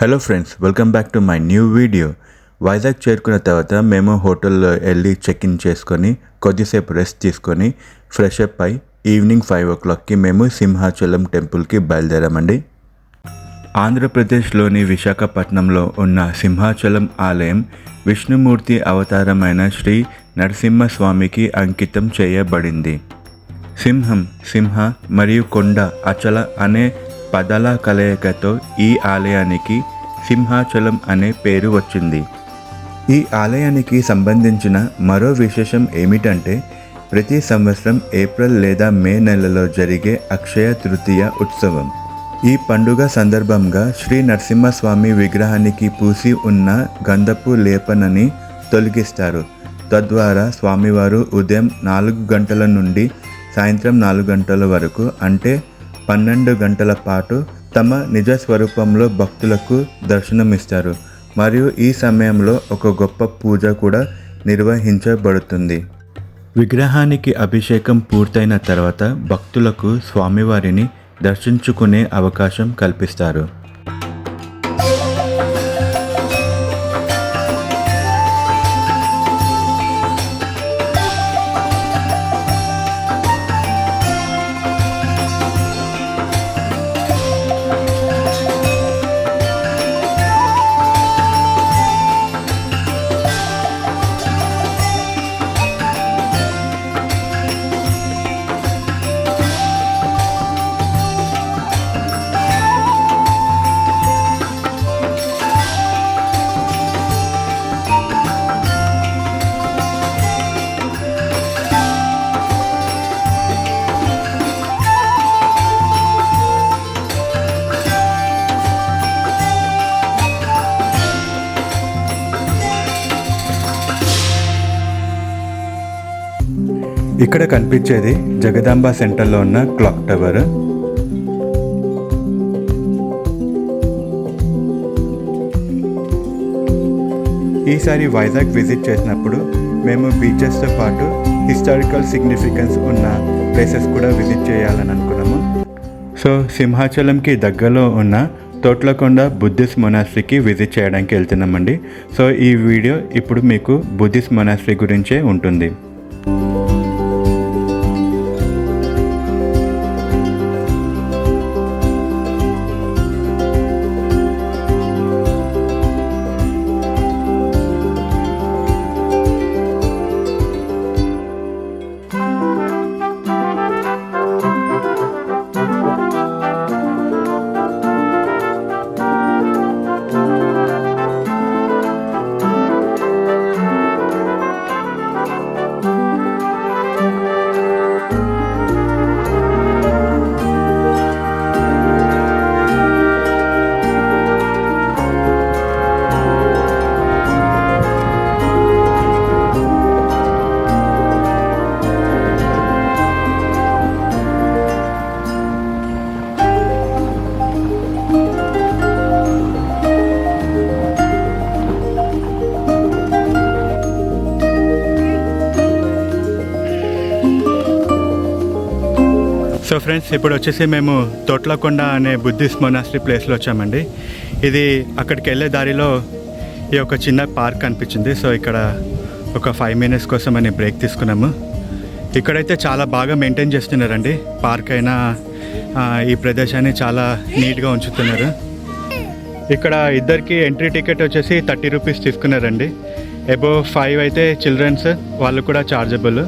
Hello friends, welcome back to my new video. Vizag చేరుకున్న తర్వాత మేము హోటల్లో వెళ్ళి చెక్ ఇన్ చేసుకొని కొద్దిసేపు రెస్ట్ తీసుకొని ఫ్రెష్ అప్ అయి ఈవినింగ్ 5 o'clockకి మేము సింహాచలం టెంపుల్కి బయలుదేరామండి. ఆంధ్రప్రదేశ్లోని విశాఖపట్నంలో ఉన్న సింహాచలం ఆలయం విష్ణుమూర్తి అవతారమైన శ్రీ నరసింహస్వామికి అంకితం చేయబడింది. సింహం, సింహ మరియు కొండ, అచల అనే పదాల కలయికతో ఈ ఆలయానికి సింహాచలం అనే పేరు వచ్చింది. ఈ ఆలయానికి సంబంధించిన మరో విశేషం ఏమిటంటే ప్రతి సంవత్సరం ఏప్రిల్ లేదా మే నెలలో జరిగే అక్షయ తృతీయ ఉత్సవం. ఈ పండుగ సందర్భంగా శ్రీ నరసింహస్వామి విగ్రహానికి పూసి ఉన్న గంధపు లేపనని తొలగిస్తారు. తద్వారా స్వామివారు ఉదయం 4 గంటల నుండి సాయంత్రం 4 గంటల వరకు అంటే 12 గంటల పాటు తమ నిజ స్వరూపంలో భక్తులకు దర్శనమిస్తారు. మరియు ఈ సమయంలో ఒక గొప్ప పూజ కూడా నిర్వహించబడుతుంది. విగ్రహానికి అభిషేకం పూర్తయిన తర్వాత భక్తులకు స్వామివారిని దర్శించుకునే అవకాశం కల్పిస్తారు. ఇక్కడ కనిపించేది జగదాంబ సెంటర్లో ఉన్న క్లాక్ టవర్. ఈసారి వైజాగ్ విజిట్ చేసినప్పుడు మేము బీచెస్తో పాటు హిస్టారికల్ సిగ్నిఫికెన్స్ ఉన్న ప్లేసెస్ కూడా విజిట్ చేయాలని అనుకున్నాము. సో సింహాచలంకి దగ్గరలో ఉన్న తోట్లకొండ బుద్ధిస్ట్ మొనాస్ట్రీకి విజిట్ చేయడానికి వెళ్తున్నామండి. సో ఈ వీడియో ఇప్పుడు మీకు బుద్ధిస్ట్ మొనాస్ట్రీ గురించే ఉంటుంది. సో ఫ్రెండ్స్, ఇప్పుడు వచ్చేసి మేము తోట్లకొండ అనే బుద్ధిస్ట్ మొనాస్ట్రీ ప్లేస్లో వచ్చామండి. ఇది అక్కడికి వెళ్ళే దారిలో ఈ ఒక చిన్న పార్క్ కనిపించింది. సో ఇక్కడ ఒక 5 minutes కోసం అని బ్రేక్ తీసుకున్నాము. ఇక్కడైతే చాలా బాగా మెయింటైన్ చేస్తున్నారండి. పార్క్ అయినా ఈ ప్రదేశాన్ని చాలా నీట్గా ఉంచుతున్నారు. ఇక్కడ ఇద్దరికి ఎంట్రీ టికెట్ వచ్చేసి 30 రూపీస్ తీసుకున్నారండి. అబోవ్ 5 అయితే చిల్డ్రన్స్, వాళ్ళు కూడా చార్జబుల్.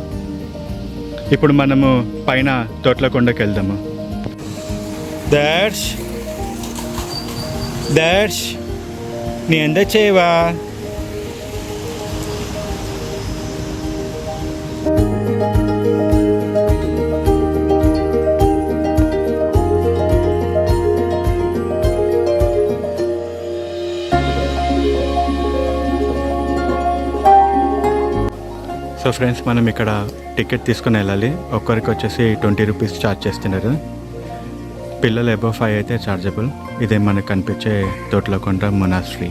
ఇప్పుడు మనము పైన తోట్లకొండకి వెళ్దాము. దర్శ్ నీ ఎంత చేయవా? సో ఫ్రెండ్స్, మనం ఇక్కడ టికెట్ తీసుకుని వెళ్ళాలి. ఒక్కరికి వచ్చేసి 20 రూపీస్ ఛార్జ్ చేస్తున్నారు. పిల్లలు అబోవ్ 5 అయితే చార్జబుల్. ఇదే మనకు కనిపించే తోట్లకొండ మొనాస్ట్రీ.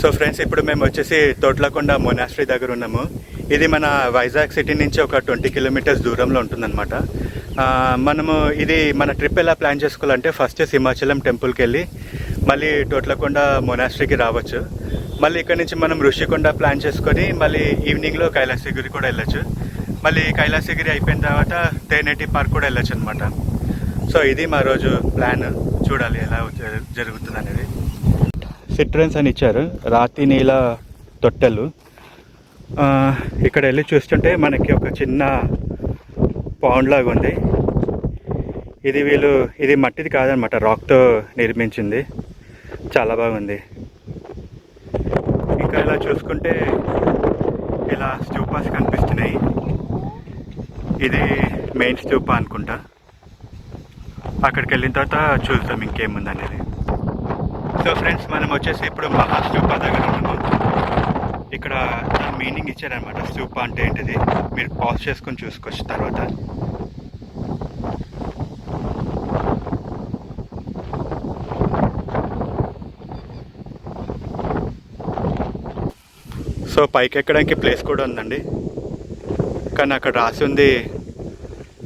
సో ఫ్రెండ్స్, ఇప్పుడు మేము వచ్చేసి తోట్లకొండ మొనాస్ట్రీ దగ్గర ఉన్నాము. ఇది మన వైజాగ్ సిటీ నుంచి ఒక 20 కిలోమీటర్స్ దూరంలో ఉంటుందన్నమాట. మనము ఇది మన ట్రిప్ ఎలా ప్లాన్ చేసుకోవాలంటే ఫస్ట్ సింహాచలం టెంపుల్కి వెళ్ళి మళ్ళీ టోట్లకొండ మొనాస్ట్రీకి రావచ్చు. మళ్ళీ ఇక్కడ నుంచి మనం ఋషికొండ ప్లాన్ చేసుకొని మళ్ళీ ఈవినింగ్లో కైలాసగిరి కూడా వెళ్ళచ్చు. మళ్ళీ కైలాసగిరి అయిపోయిన తర్వాత తేనేటి పార్క్ కూడా వెళ్ళచ్చు అనమాట. సో ఇది మా రోజు ప్లాన్. చూడాలి ఎలా జరుగుతుంది అనేది. సిట్రన్స్ అని ఇచ్చారు, రాతి నీల తొట్టెలు. ఇక్కడ వెళ్ళి చూస్తుంటే మనకి ఒక చిన్న పౌండ్ లాగా ఉంది. ఇది మట్టిది కాదనమాట, రాక్తో నిర్మించింది. చాలా బాగుంది. ఇంకా ఇలా చూసుకుంటే ఇలా స్టూపాస్ కనిపిస్తున్నాయి. ఇది మెయిన్ స్టూపా అనుకుంటా. అక్కడికి వెళ్ళిన తర్వాత చూద్దాం ఇంకేముంది అనేది. సో ఫ్రెండ్స్, మనం వచ్చేసి ఇప్పుడు మహాస్తూపా దగ్గర ఉన్నాము. ఇక్కడ దాని మీనింగ్ ఇచ్చారనమాట, స్తూపా అంటే ఏంటిది. మీరు పాజ్ చేసుకొని చూసుకోవచ్చు తర్వాత. సో పైకి ఎక్కడానికి ప్లేస్ కూడా ఉందండి, కానీ అక్కడ రాసి ఉంది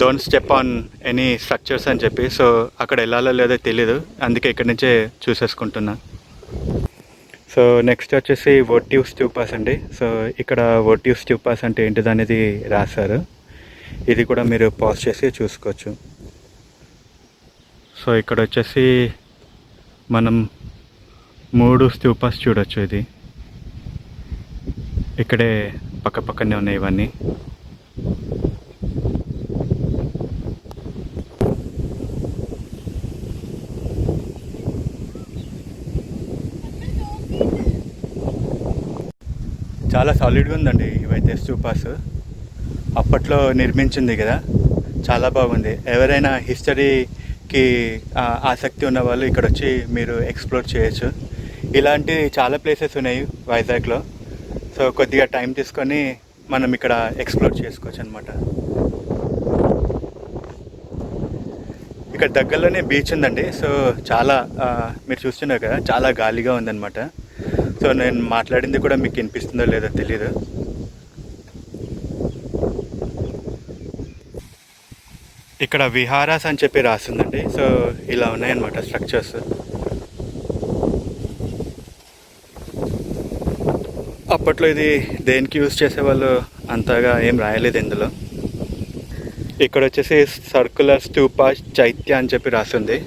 don't step on any structures అని చెప్పి. సో అక్కడ వెళ్ళాలో లేదో తెలీదు, అందుకే ఇక్కడి నుంచే చూసేసుకుంటున్నా. సో నెక్స్ట్ వచ్చేసి వోటివ్ స్టూపాస్ అండి. సో ఇక్కడ వోటివ్ స్టూపాస్ అంటే ఏంటిది అనేది రాశారు. ఇది కూడా మీరు పాజ్ చేసి చూసుకోవచ్చు. సో ఇక్కడ వచ్చేసి మనం 3 స్టూపాస్ చూడొచ్చు. ఇది ఇక్కడే పక్క పక్కనే ఉన్నాయి ఇవన్నీ. చాలా సాలిడ్గా ఉందండి ఇవైతే స్టూపాస్. అప్పట్లో నిర్మించింది కదా, చాలా బాగుంది. ఎవరైనా హిస్టరీకి ఆసక్తి ఉన్న వాళ్ళు ఇక్కడ వచ్చి మీరు ఎక్స్ప్లోర్ చేయొచ్చు. ఇలాంటి చాలా ప్లేసెస్ ఉన్నాయి వైజాగ్లో. సో కొద్దిగా టైం తీసుకొని మనం ఇక్కడ ఎక్స్ప్లోర్ చేసుకోవచ్చు అనమాట. ఇక్కడ దగ్గరలోనే బీచ్ ఉందండి. సో చాలా మీరు చూస్తున్నారు కదా, చాలా గాలిగా ఉందన్నమాట. సో నేను మాట్లాడింది కూడా మీకు వినిపిస్తుందో లేదో తెలీదు. ఇక్కడ విహారాస్ అని చెప్పి రాస్తుందండి. సో ఇలా ఉన్నాయన్నమాట స్ట్రక్చర్స్. అప్పట్లో ఇది దేనికి యూజ్ చేసేవాళ్ళు అంతగా ఏం రాయలేదు ఇందులో. ఇక్కడ వచ్చేసి సర్కులర్ స్తూపా చైత్య అని చెప్పి రాస్తుంది.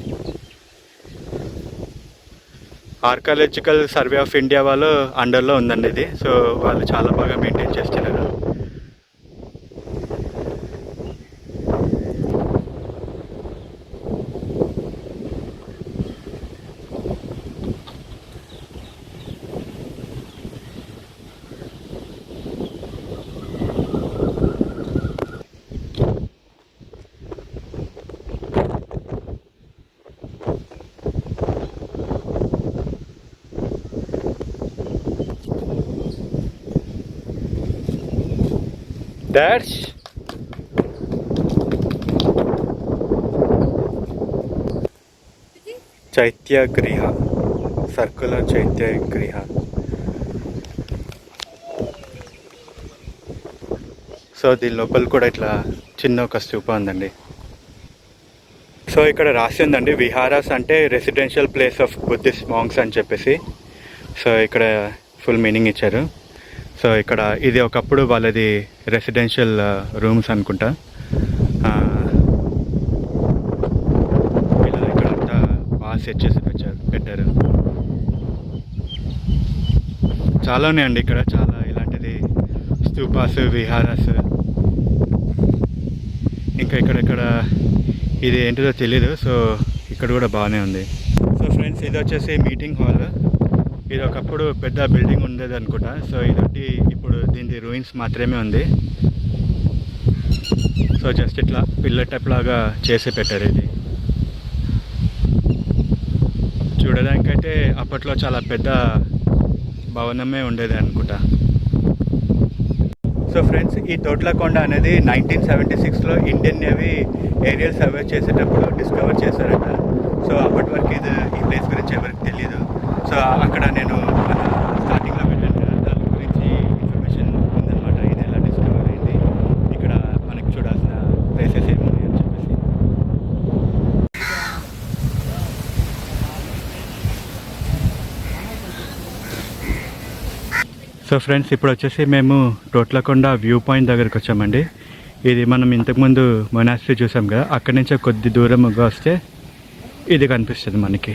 ఆర్కియాలజికల్ సర్వే ఆఫ్ ఇండియా వాళ్ళు అండర్లో ఉందండి ఇది. సో వాళ్ళు చాలా బాగా మెయింటైన్ చేస్తున్నారు. డాష్ చైత్యగృహ, సర్కులర్ చైత్యగృహ. సో దీని లోపల కూడా ఇట్లా చిన్న ఒక స్తూపా ఉందండి. సో ఇక్కడ రాసి ఉందండి, విహారాస్ అంటే residential place of Buddhist monks అని చెప్పేసి. సో ఇక్కడ ఫుల్ మీనింగ్ ఇచ్చారు. సో ఇక్కడ ఇది ఒకప్పుడు వాళ్ళది రెసిడెన్షియల్ రూమ్స్ అనుకుంటా. ఇలా ఇక్కడంతా బాగా సెట్ చేసి పెట్టారు. చాలా ఉన్నాయండి ఇక్కడ, చాలా ఇలాంటిది స్తూపాస్, విహారాస్. ఇంకా ఇక్కడెక్కడ ఇది ఏంటిదో తెలీదు. సో ఇక్కడ కూడా బాగానే ఉంది. సో ఫ్రెండ్స్, ఇది వచ్చేసి మీటింగ్ హాల్. ఇది ఒకప్పుడు పెద్ద బిల్డింగ్ ఉండేది అనుకుంటా. సో ఇదొకటి ఇప్పుడు దీని రూయిన్స్ మాత్రమే ఉంది. సో జస్ట్ ఇట్లా పిల్లర్ టైప్ లాగా చేసి పెట్టారు. ఇది చూడడానికైతే అప్పట్లో చాలా పెద్ద భవనమే ఉండేది అనుకుంటా. సో ఫ్రెండ్స్, ఈ తోట్లకొండ అనేది 1976లో ఇండియన్ నేవీ ఏరియల్ సర్వే చేసేటప్పుడు డిస్కవర్ చేశారట. సో అప్పటి వరకు ఈ ప్లేస్ గురించి ఎవరికి తెలియదు. సో అక్కడ నేను స్టార్టింగ్లో పెట్టాను కదా, దాని గురించి ఇన్ఫర్మేషన్ ఉందన్నమాట. ఇది ఎలా సో ఫ్రెండ్స్, ఇప్పుడు వచ్చేసి మేము తోట్లకొండ వ్యూ పాయింట్ దగ్గరికి వచ్చామండి. ఇది మనం ఇంతకుముందు మొనాస్ట్రీ చూసాం కదా, అక్కడి నుంచి కొద్ది దూరంగా వస్తే ఇది కనిపిస్తుంది మనకి.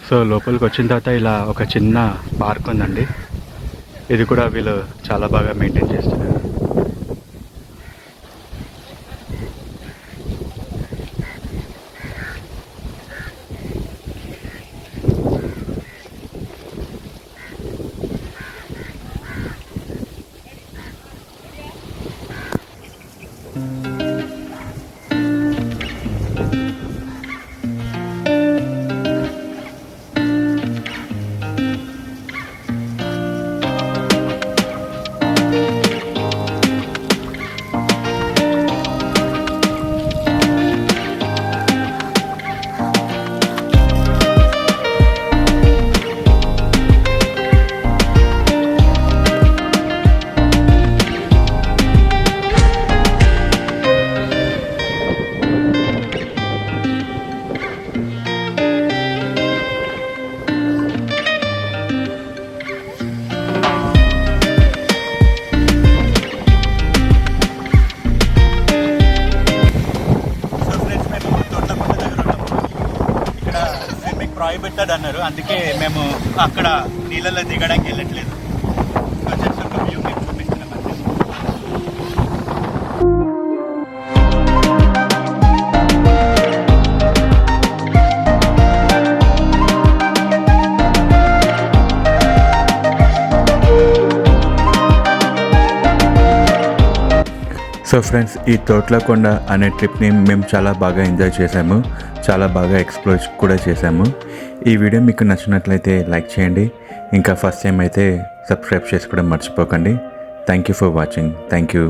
సో లోపలికి వచ్చిన తర్వాత ఇలా ఒక చిన్న పార్క్ ఉందండి. ఇది కూడా వీళ్ళు చాలా బాగా మెయింటైన్ చేస్తున్నారు. ప్రాహిబిటెడ్ అన్నారు, అందుకే మేము అక్కడ నీళ్ళలో దిగడానికి వెళ్ళట్లేదు. జస్ట్ ఒక వ్యూ మీకు చూపిస్తున్నాం అంతే. సో ఫ్రెండ్స్, ఈ తోట్లకొండ అనే ట్రిప్ని మేము చాలా బాగా ఎంజాయ్ చేసాము, చాలా బాగా ఎక్స్ప్లోర్ కూడా చేసాము. ఈ వీడియో మీకు నచ్చినట్లయితే లైక్ చేయండి, ఇంకా ఫస్ట్ టైం అయితే సబ్స్క్రైబ్ చేసుకోవడం మర్చిపోకండి. Thank you for watching. Thank you.